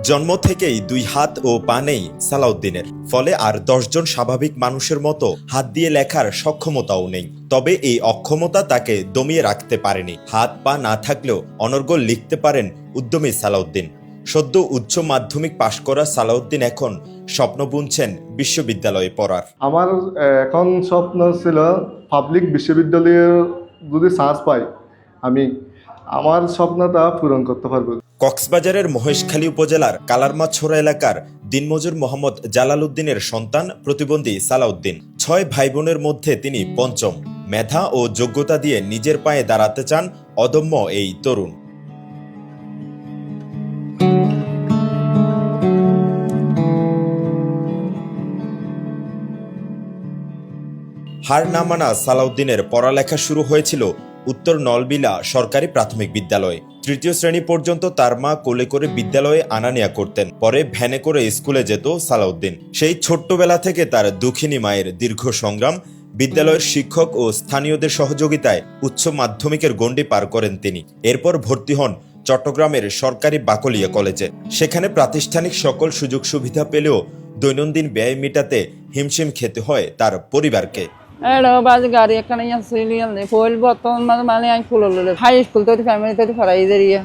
জন্ম থেকেই দুই হাত ও পা নেই সালাউদ্দিনের, ফলে আর 10 জন স্বাভাবিক মানুষের মতো হাত দিয়ে লেখার সক্ষমতাও নেই। তবে এই অক্ষমতা তাকে দমিয়ে রাখতে পারেনি। হাত পা না থাকলেও অনর্গল লিখতে পারেন উদ্যমী সালাউদ্দিন। সদ্য উচ্চ মাধ্যমিক পাশ করা সালাউদ্দিন এখন স্বপ্ন বুনছেন বিশ্ববিদ্যালয়ে পড়ার। আমার এখন স্বপ্ন ছিল পাবলিক বিশ্ববিদ্যালয়ে যদি চান্স পাই আমি আমার স্বপ্নটা পূরণ করতে পারবো। কক্সবাজারের মহেশখালী উপজেলার কালারমাছড়া এলাকার দিনমজুর মোহাম্মদ জালাল উদ্দিনের সন্তান প্রতিবন্ধী সালাউদ্দিন। 6 ভাই বোনের মধ্যে তিনি পঞ্চম। মেধা ও যোগ্যতা দিয়ে নিজের পায়ে দাঁড়াতে চান অদম্য এই তরুণ। হার না মানা সালাউদ্দিনের পড়ালেখা শুরু হয়েছিল উত্তর নলবিলা সরকারি প্রাথমিক বিদ্যালয়ে। 3য় শ্রেণী পর্যন্ত তার মা কোলে করে বিদ্যালয়ে আনা নেয়া করতেন। পরে ভ্যানে করে স্কুলে যেত সালাউদ্দিন। সেই ছোট্টবেলা থেকে তার দুঃখিনী মায়ের দীর্ঘ সংগ্রাম, বিদ্যালয়ের শিক্ষক ও স্থানীয়দের সহযোগিতায় উচ্চ মাধ্যমিকের গণ্ডি পার করেন তিনি। এরপর ভর্তি হন চট্টগ্রামের সরকারি বাকলিয়া কলেজে। সেখানে প্রাতিষ্ঠানিক সকল সুযোগ সুবিধা পেলেও দৈনন্দিন ব্যয় মেটাতে হিমশিম খেতে হয় তার পরিবারকে। গাড়ি এখানে বর্তমান মানে আমি ফুল হাই স্কুল তো ফ্যামিলি তো পড়াই দেরিয়ে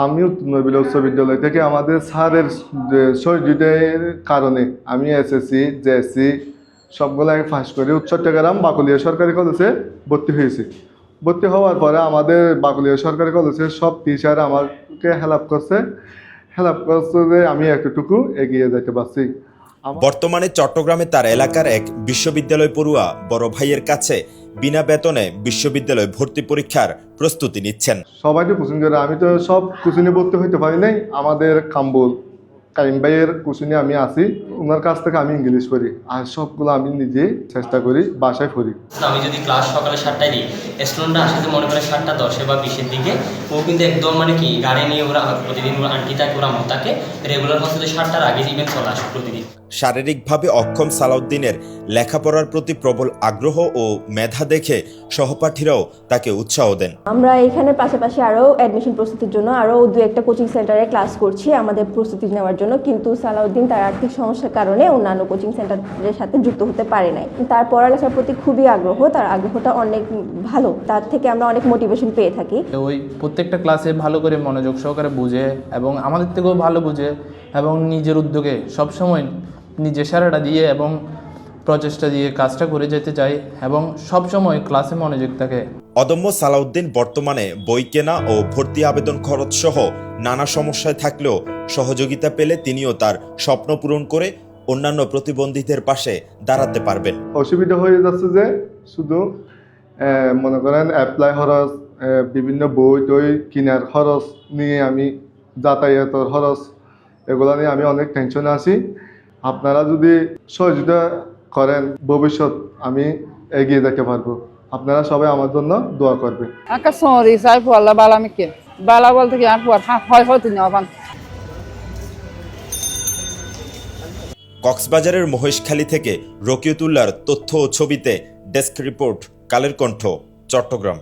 আমি উত্তর নবিলা উচ্চ বিদ্যালয় থেকে আমাদের স্যারের সহযোগিতার কারণে আমি এসএসসি জেএসসি সবগুলো পাস করে চট্টগ্রাম বাকলিয়া সরকারি কলেজে ভর্তি হয়েছি। ভর্তি হওয়ার পরে আমাদের বাকলিয়া সরকারি কলেজের সব টিচার আমাকে হেল্প করছে যে আমি একটুকু এগিয়ে যেতে পারছি। বর্তমানে চট্টগ্রামে তার এলাকার এক বিশ্ববিদ্যালয় পড়ুয়া বড় ভাইয়ের কাছে বিনা বেতনে বিশ্ববিদ্যালয় ভর্তি পরীক্ষার প্রস্তুতি নিচ্ছেন। সবাই তো কোচিং করে, আমি তো সব কোচিংয়ে ভর্তি হইতে পারি নাই। আমাদের কাইম ভাইয়ের কোচিংয়ে আমি আসি, ওনার কাছ থেকে আমি ইংলিশ পড়ি, আর সবগুলো আমি নিজে চেষ্টা করি বাসায় পড়ি। আমি যদি ক্লাস সকালে 7টায় দিই, স্টুডেন্টরা আসতে মনে করে 7টা 10 বা 20-এর দিকে। ও কিন্তু একদম মানে কি গাড়ি নিয়ে ওরা প্রতিদিন আন্টি থাকে, ওরা আম্মু থাকে, রেগুলার হচ্ছে 7টার আগে ইভেন্ট চলে আসে প্রতিদিন। শারীরিকভাবে অক্ষম সালাউদ্দিনের লেখাপড়ার প্রতি প্রবল আগ্রহ ও মেধা দেখে সহপাঠীরাও তাকে উৎসাহ দেন। আমরা এখানে পাশাপাশি আরও অ্যাডমিশন প্রস্তুতির জন্য আরও 2-1টা কোচিং সেন্টারে ক্লাস করছি আমাদের প্রস্তুতি নেওয়ার জন্য, কিন্তু সালাউদ্দিন তার আর্থিক সমস্যার কারণে অন্যান্য কোচিং সেন্টারের সাথে যুক্ত হতে পারে নাই। তার পড়ালেখার প্রতি খুবই আগ্রহ, তার আগ্রহটা অনেক ভালো, তার থেকে আমরা অনেক মোটিভেশন পেয়ে থাকি। ওই প্রত্যেকটা ক্লাসে ভালো করে মনোযোগ সহকারে বুঝে এবং আমাদের থেকেও ভালো বুঝে এবং নিজের উদ্যোগে সবসময় নিজে সারাটা দিয়ে এবং প্রচেষ্টা দিয়ে কাজটা করে যেতে চাই এবং সবসময় ক্লাসে মনোযোগ থাকে। অদম্য সালাউদ্দিন বর্তমানে বই কেনা ও ভর্তি আবেদন খরচ সহ নানা সমস্যায় থাকলেও সহযোগিতা পেলে তিনিও তার স্বপ্ন পূরণ করে অন্যান্য প্রতিবন্ধীদের পাশে দাঁড়াতে পারবেন। অসুবিধা হয়ে যাচ্ছে যে শুধু মনে করেন অ্যাপ্লাই খরচ, বিভিন্ন বই টই কেনার খরচ নিয়ে, আমি যাতায়াতের খরচ, এগুলো নিয়ে আমি অনেক টেনশনে আছি। আপনারা যদি সহযোগিতা করেন ভবিষ্যৎ আমি এগিয়ে যেতে পারবো। আপনারা সবাই আমার জন্য দোয়া করবেন। কক্সবাজারের মহেশখালী থেকে রকিয়তুল্লাহর তথ্য ও ছবিতে ডেস্ক রিপোর্ট, কালের কণ্ঠ, চট্টগ্রাম।